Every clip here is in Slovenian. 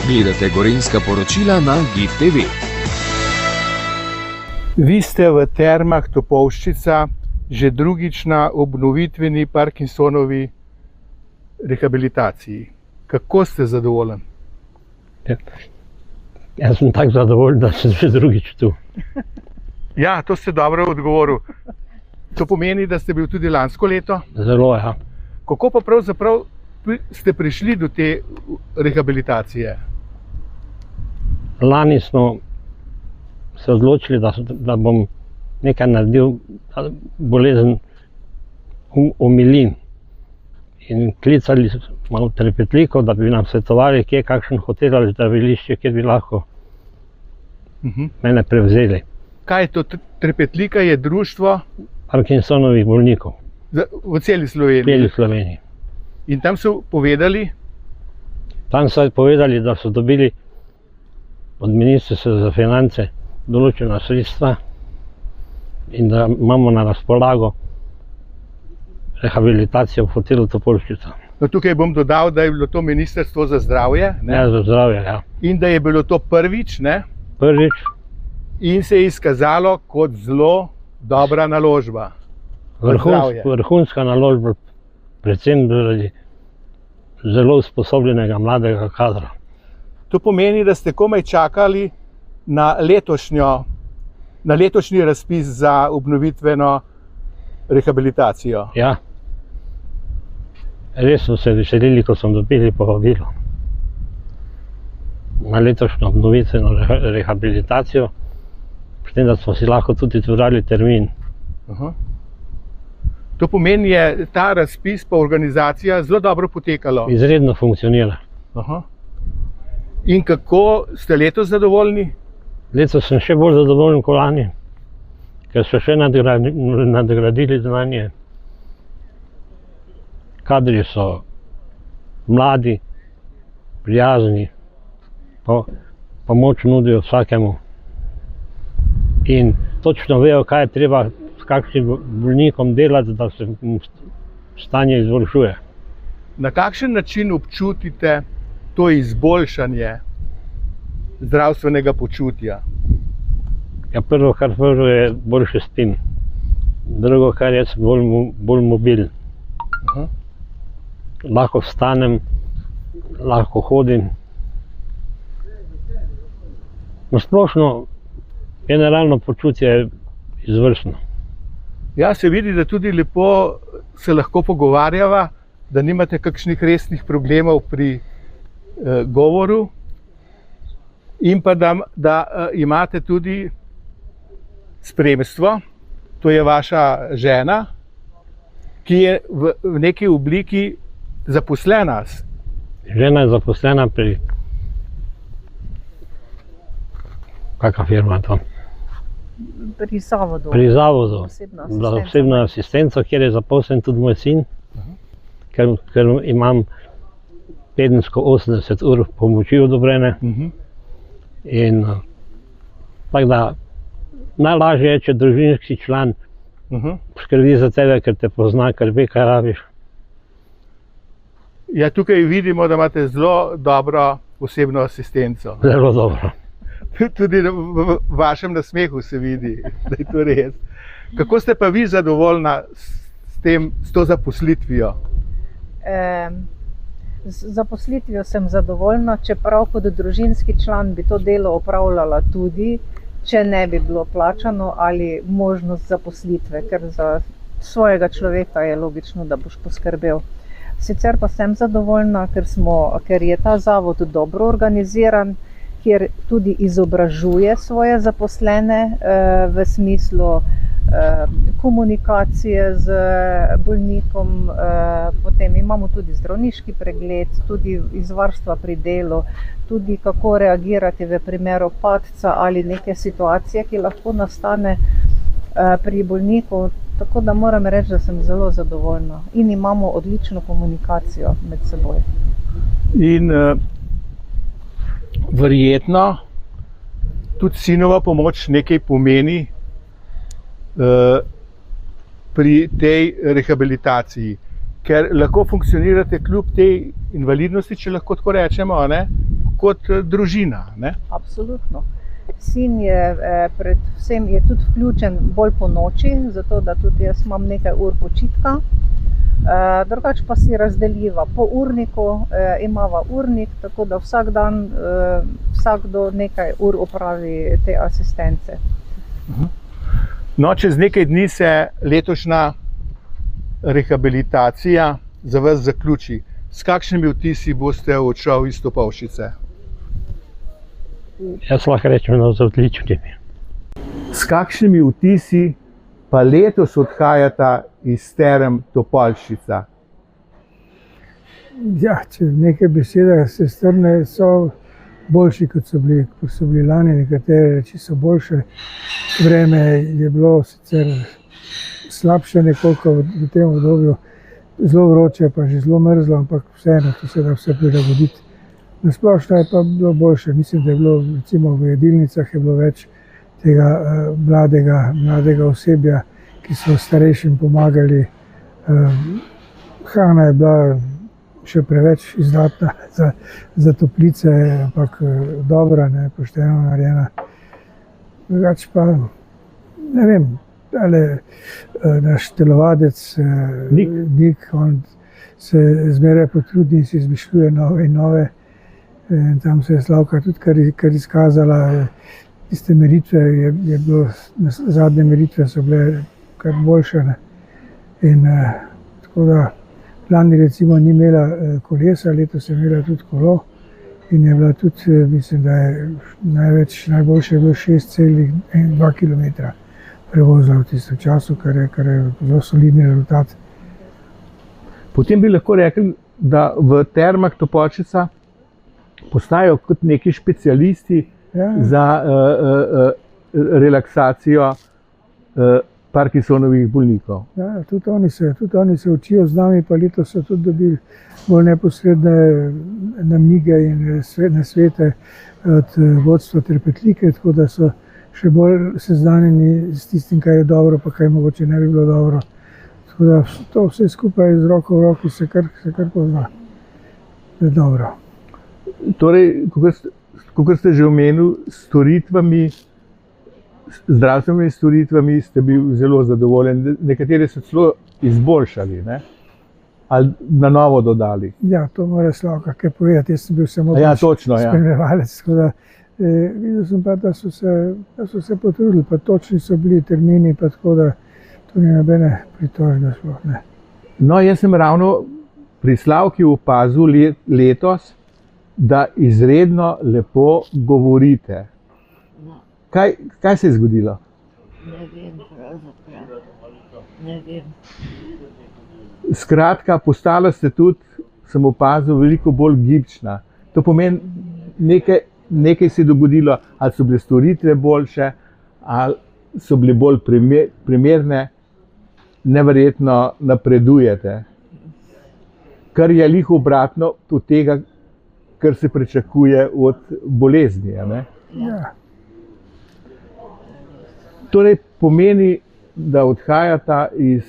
Gledate Gorenjska poročila na GID TV. Vi ste v Termah Topolščica že drugič na obnovitveni Parkinsonovi rehabilitaciji. Kako ste zadovoljen? Jaz sem tako zadovoljen, da sem že drugič tu. Ja, to ste dobro odgovoril. To pomeni, da ste bil tudi lansko leto? Zelo, ja. Kako pa pravzaprav ste prišli do te rehabilitacije? Lani smo se odločili, da bom nekaj naredil, da bolezen omilin. In klicali smo v Trepetliko, da bi nam svetovali, kje je kakšen hotel ali zdravilišče, kjer bi lahko mene prevzeli. Kaj je to? Trepetlika je društvo Parkinsonovih bolnikov. V celi Sloveniji? V celi Sloveniji. In tam so povedali? Tam so povedali, da so dobili od Ministrstva za finance določena sredstva in da imamo na razpolago rehabilitacijo v hotelu Topolščica. No, tukaj bom dodal, da je bilo to Ministrstvo za zdravje. Ne? Ja, za zdravje, ja. In da je bilo to prvič, ne? Prvič. In se je izkazalo kot zelo dobra naložba. Vrhunska naložba, predvsem zaradi zelo usposobljenega mladega kadra. To pomeni, da ste komaj čakali na letošnji razpis za obnovitveno rehabilitacijo. Ja. Res smo se veselili, ko smo dobili povabilo na letošnjo obnovitveno rehabilitacijo, s tem, da smo si lahko tudi izbrali termin. To pomeni, da je ta razpis pa organizacija zelo dobro potekalo. Izredno funkcionira. In kako ste letos zadovoljni? Letos sem še bolj zadovoljen kot lani, ker so še nadgradili znanje. Kadri so mladi, prijazni, pomoč nudijo vsakemu. In točno vejo, kaj je treba s kakšnim bolnikom delati, da se stanje izboljšuje. Na kakšen način občutite to izboljšanje zdravstvenega počutja? Ja, prvo je boljše spim. Drugo, kar je bolj mobilen. Lahko vstanem, lahko hodim. Na splošno, generalno počutje je izvrstno. Ja, se vidi, da tudi lepo se lahko pogovarjava, da nimate kakšnih resnih problemov pri govoru in pa da imate tudi spremstvo, to je vaša žena, ki je v neki obliki zaposlena. Žena je zaposlena pri... Kakva firma je to? Pri zavodu. Pri zavodu. Za osebno asistenco, kjer je zaposlen tudi moj sin, ker imam tedensko 80 ur pomoči odobrene. In tako da najlažje je, če družinski član skrbi za tebe, ker te pozna, ker ve, kaj rabiš. Ja, tukaj vidimo, da imate zelo dobro osebno asistenco. Zelo dobro. Tudi v vašem nasmehu se vidi, da je to res. Kako ste pa vi zadovoljna s to zaposlitvijo? Z zaposlitvijo sem zadovoljna, čeprav kot družinski član bi to delo opravljala tudi, če ne bi bilo plačano ali možnost zaposlitve, ker za svojega človeka je logično, da boš poskrbel. Sicer pa sem zadovoljna, ker je ta zavod dobro organiziran, kjer tudi izobražuje svoje zaposlene v smislu komunikacije z bolnikom, potem imamo tudi zdravniški pregled, tudi izvarstva pri delu, tudi kako reagirati v primeru padca ali neke situacije, ki lahko nastane pri bolniku. Tako da moram reči, da sem zelo zadovoljna in imamo odlično komunikacijo med seboj. In verjetno tudi sinova pomoč nekaj pomeni pri tej rehabilitaciji, ker lahko funkcionirate kljub tej invalidnosti, če lahko tako rečemo, kot družina. Ne? Absolutno. Sin je predvsem je tudi vključen bolj po noči, zato da tudi jaz imam nekaj ur počitka. Drugače pa si razdeliva po urniku, imava urnik, tako da vsak dan vsakdo nekaj ur opravi te asistence. No, čez nekaj dni se letošnja rehabilitacija za vas zaključi. S kakšnimi vtisi boste odšel iz Topolšice? Jaz lahko rečem, da z odličnimi. S kakšnimi vtisi pa letos odhajata iz Term Topolšica? Ja, če v nekaj besedah se strne, so boljši, kot so bili lani, nekatere reči so boljše. Vreme je bilo sicer slabše nekoliko v tem obdobju, zelo vroče, pa že zelo mrzlo, ampak vseeno, to se da vse prilagoditi. Na splošno je pa bilo boljše. Mislim, da je bilo recimo v jedilnicah je bilo več tega mladega osebja, ki so starejšim pomagali. Hrana je bila še preveč izdatna za toplice, ampak dobra, pošteno narejena. Drugače pa, ne vem, naš telovadec Nik, on se zmeraj potrudi in si izmišljuje nove in nove. Tam se je Slavka tudi kar izkazala. Tiste meritve, zadnje meritve so bile kar boljše. Tako da lani recimo ni imela kolesa, letos je imela tudi kolo in je bila tudi, mislim, da je najboljše bilo 6,2 km prevozila v tistem času, kar je zelo solidni rezultat. Potem bi lahko rekli, da v Termah Topolšica postajajo kot neki specialisti za relaksacijo Parkinsonovih bolnikov. Ja, tudi oni se učijo z nami, pa letos so tudi dobili bolj neposredne namige in nasvete od vodstva Trepetlike, tako da so še bolj seznanjeni s tistim, kaj je dobro, pa kaj mogoče ne bi bilo dobro. Tako da to vse skupaj z roko v roki se kar pozna. Je dobro. Torej, kakor ste že omenili, zdravstvenimi storitvami ste bili zelo zadovoljni. Nekatere so celo izboljšali, ne? Ali na novo dodali. Ja, to mora Slavka kaj povedati. Jaz sem bil samo spremljevalec. Videl sem pa, da so se potrudili, pa točni so bili termini, pa tako da to ni nobene pritožbe sploh, ne. No, jaz sem ravno pri Slavki opazil letos, da izredno lepo govorite. Kaj se je zgodilo? Ne vem, pravzaprav. Ne vem. Skratka, postala ste tudi, sem opazil, veliko bolj gibčna. To pomeni, nekaj se je dogodilo, ali so bile storitve boljše, ali so bile bolj primerne, neverjetno napredujete. Kar je lih obratno od tega, kar se pričakuje od bolezni. Ne? Ja. Torej pomeni, da odhajata iz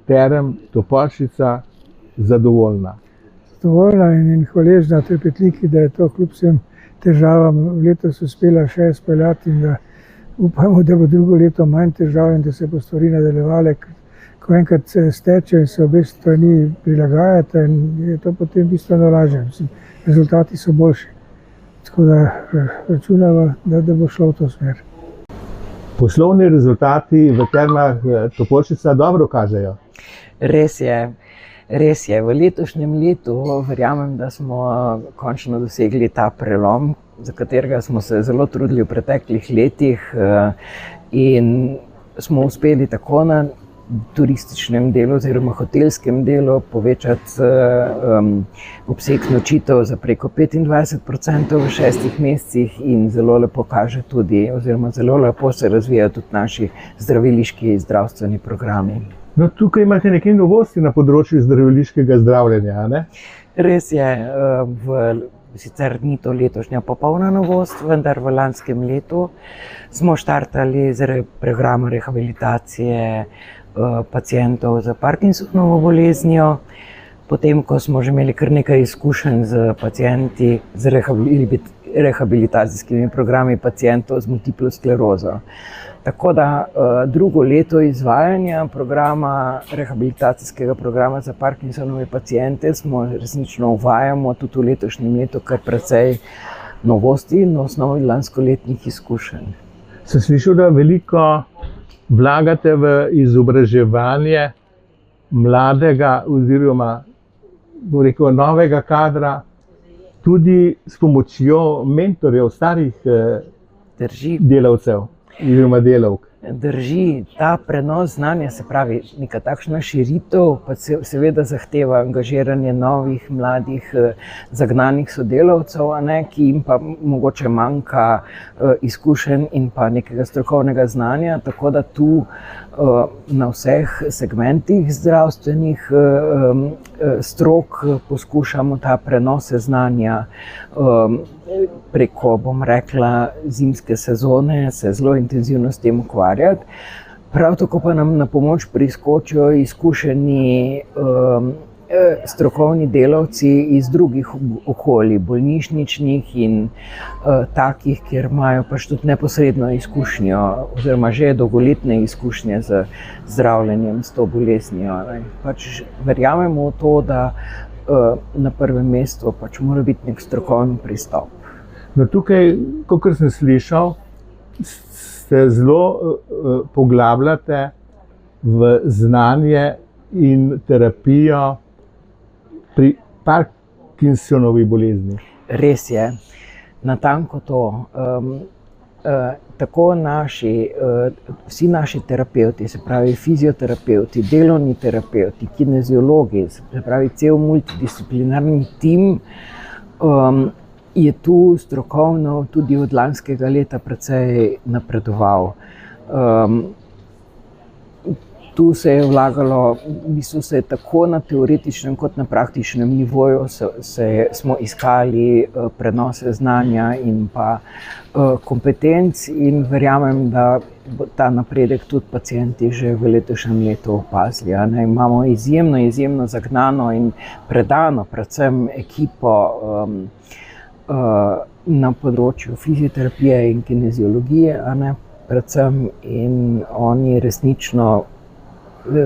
Term Topolšica zadovoljna. Zadovoljna in hvaležna Trepetliki, da je to kljub vsem težavam letos uspela še izpeljati in da upamo, da bo drugo leto manj težav in da se bo stvari nadaljevale. Ko enkrat steče in se obe strani prilagajata, je to potem bistveno lažje. Rezultati so boljši. Tako da računamo, da bo šlo v to smer. Poslovni rezultati v Termah Topolšica dobro kažejo. Res je. V letošnjem letu verjamem, da smo končno dosegli ta prelom, za katerega smo se zelo trudili v preteklih letih in smo uspeli tako na turističnem delu oziroma hotelskem delu povečati obseg nočitev za preko 25% v 6 mesecih in zelo lepo kaže tudi, oziroma zelo lepo se razvijajo tudi naši zdraviliški zdravstveni programi. No, tukaj imate nekaj novosti na področju zdraviliškega zdravljenja, ne? Res je, sicer ni to letošnja popolna novost, vendar v lanskem letu smo štartali z programom rehabilitacije pacientov z Parkinsonovo boleznijo. Potem, ko smo že imeli kar nekaj izkušenj z pacienti, z rehabilitacijskimi programi pacientov z multiplo sklerozo. Tako da drugo leto izvajanja rehabilitacijskega programa za Parkinsonove paciente smo resnično uvajamo tudi v letošnjem letu kar precej novosti na osnovi lanskoletnih izkušenj. Sem slišal, da veliko vlagate v izobraževanje mladega oziroma novega kadra, tudi s pomočjo mentorjev, starih delavcev oziroma delavk. Drži, ta prenos znanja, se pravi, neka takšna širitev, pa seveda zahteva angažiranje novih, mladih, zagnanih sodelavcev, ki jim pa mogoče manjka izkušenj in pa nekega strokovnega znanja, tako da tu na vseh segmentih zdravstvenih strok poskušamo ta prenose znanja preko, bom rekla, zimske sezone se zelo intenzivno s tem ukvarjati. Prav tako pa nam na pomoč priskočijo izkušeni strokovni delavci iz drugih okolij, bolnišničnih in takih, kjer imajo pač tudi neposredno izkušnjo oziroma že dolgoletne izkušnje z zdravljenjem s to boleznijo. Pač verjamemo v to, da na prvem mestu pač mora biti nek strokovni pristop. No, tukaj, kot sem slišal, se zelo poglabljate v znanje in terapijo pri Parkinsonovi bolezni. Res je, natanko to. Tako vsi naši terapevti, se pravi fizioterapevti, delovni terapevti, kineziologi, se pravi cel multidisciplinarni tim, je tu strokovno tudi od lanskega leta precej napredoval. Tu se je vlagalo, v bistvu se je tako na teoretičnem kot na praktičnem nivoju smo iskali prenose znanja in pa kompetenc in verjamem, da bo ta napredek tudi pacienti že v letošnjem letu opazili. Imamo izjemno zagnano in predano, predvsem ekipo na področju fizioterapije in kineziologije, predvsem, in oni resnično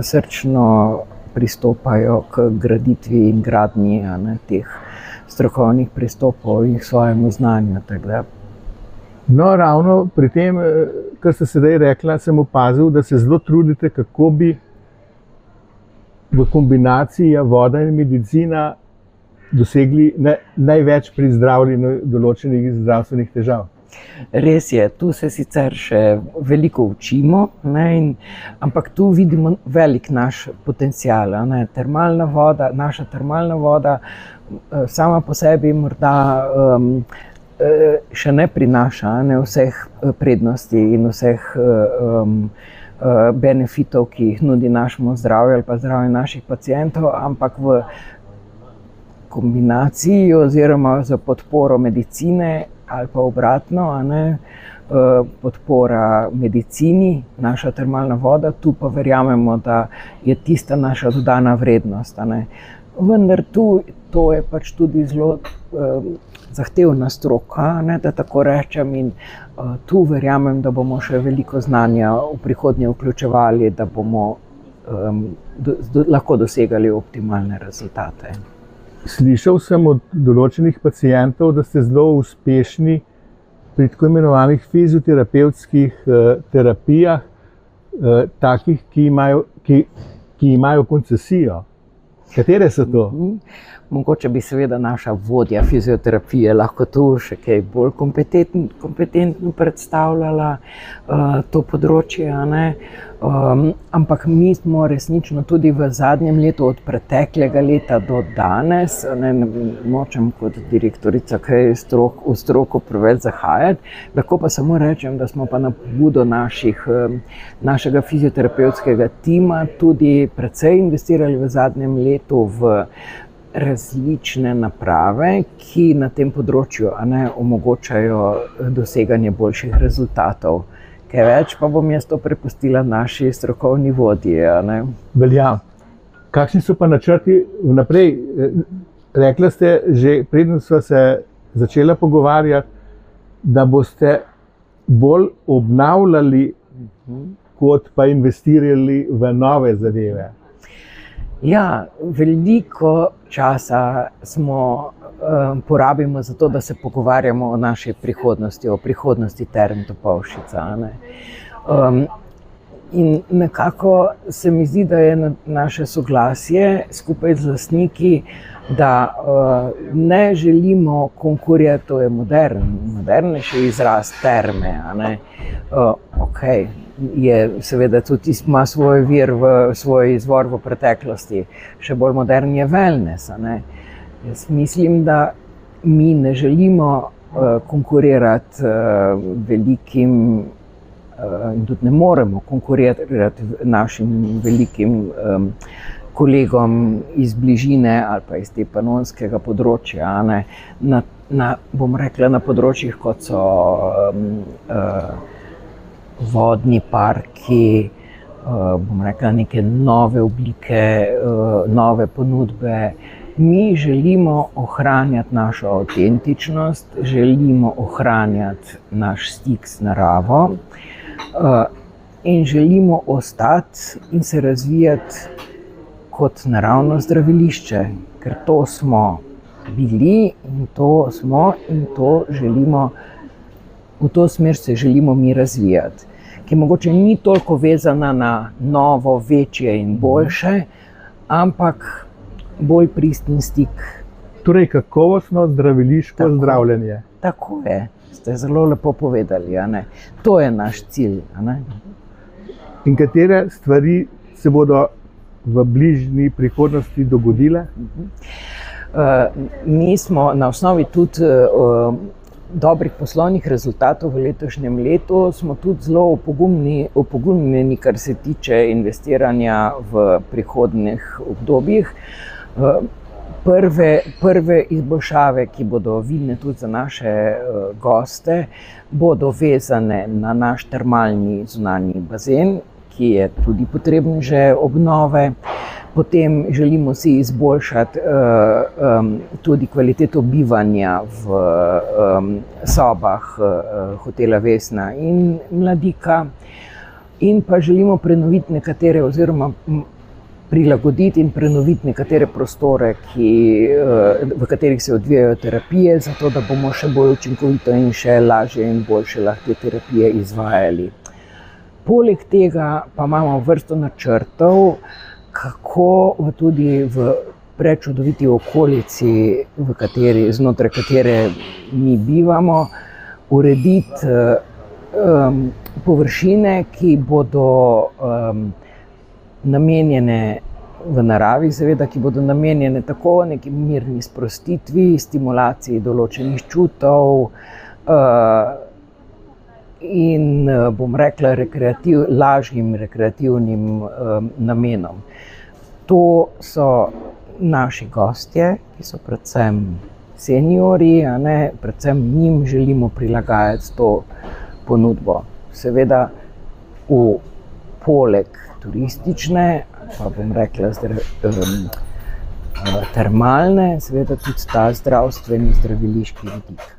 srčno pristopajo k graditvi in gradnji teh strokovnih pristopov in svojemu znanju. No, ravno pri tem, kar ste sedaj rekla, sem opazil, da se zelo trudite, kako bi v kombinaciji voda in medicina dosegli največ pri zdravljenju določenih zdravstvenih težav. Res je, tu se sicer še veliko učimo, ampak tu vidimo velik naš potencial. Naša termalna voda sama po sebi morda še ne prinaša vseh prednosti in vseh benefitov, ki jih nudi našemu zdravju ali pa zdravju naših pacientov, ampak v kombinaciji oziroma za podporo medicine ali pa obratno, podpora medicini, naša termalna voda, tu pa verjamemo, da je tista naša dodana vrednost. Vendar to je pač tudi zelo zahtevna stroka, da tako rečem, in tu verjamem, da bomo še veliko znanja v prihodnje vključevali, da bomo lahko dosegali optimalne rezultate. Slišal sem od določenih pacientov, da ste zelo uspešni pri tako imenovanih fizioterapevtskih terapijah, takih, ki imajo koncesijo. Katere so to? Mogoče bi seveda naša vodja fizioterapije lahko tu še kaj bolj kompetentno predstavljala to področje, ampak mi smo resnično tudi v zadnjem letu, od preteklega leta do danes, nočem kot direktorica kaj v stroko preveč zahajati, lahko pa samo rečem, da smo pa na pobudo našega fizioterapevtskega tima tudi precej investirali v zadnjem letu v različne naprave, ki na tem področju omogočajo doseganje boljših rezultatov. Kaj več pa bom jaz to prepustila naši strokovni vodji. Velja. Kakšni so pa načrti vnaprej? Rekli ste, že preden sva se začela pogovarjati, da boste bolj obnavljali, kot pa investirali v nove zadeve. Ja, veliko časa porabimo za to, da se pogovarjamo o naši prihodnosti, o prihodnosti Term Topolšica. In nekako se mi zdi, da je naše soglasje skupaj z lastniki, da ne želimo konkurirati, to je modernejši izraz terme. Okay. Seveda tudi ima svoj izvor v preteklosti, še bolj modern je wellness. Jaz mislim, da mi ne želimo konkurirati velikim in tudi ne moremo konkurirati našim velikim kolegom iz bližine ali pa iz te panonskega področja, bom rekla, na področjih, kot so vodni parki, bom rekla, neke nove oblike, nove ponudbe. Mi želimo ohranjati našo avtentičnost, želimo ohranjati naš stik z naravo in želimo ostati in se razvijati kot naravno zdravilišče, ker to smo bili in to smo in to želimo, v to smer se želimo mi razvijati, ki mogoče ni toliko vezana na novo, večje in boljše, ampak bolj pristen stik. Torej kakovostno zdraviliško zdravljenje. Tako je, ste zelo lepo povedali. To je naš cilj. In katere stvari se bodo v bližnji prihodnosti dogodile? Mi smo na osnovi tudi dobrih poslovnih rezultatov v letošnjem letu, smo tudi zelo opogumljeni, kar se tiče investiranja v prihodnjih obdobjih. Prve izboljšave, ki bodo vidne tudi za naše goste, bodo vezane na naš termalni zunanji bazen, ki je tudi potreben že obnove. Potem želimo si izboljšati tudi kvaliteto bivanja v sobah hotela Vesna in Mladika. In pa želimo prenoviti nekatere oziroma prilagoditi in prenoviti nekatere prostore, v katerih se odvijajo terapije, zato da bomo še bolj učinkovito in še lažje in boljše lahko te terapije izvajali. Poleg tega pa imamo vrsto načrtov, kako tudi v prečudoviti okolici, znotraj katere mi bivamo, urediti površine, ki bodo namenjene v naravi, seveda, ki bodo namenjene tako neki mirni sprostitvi, stimulaciji določenih čutov in, bom rekla, lažjim rekreativnim namenom. To so naši gostje, ki so predvsem seniorji, predvsem njim želimo prilagajati to ponudbo. Seveda poleg turistične, pa bom rekla termalne, seveda tudi ta zdravstveni, zdraviliški vidik.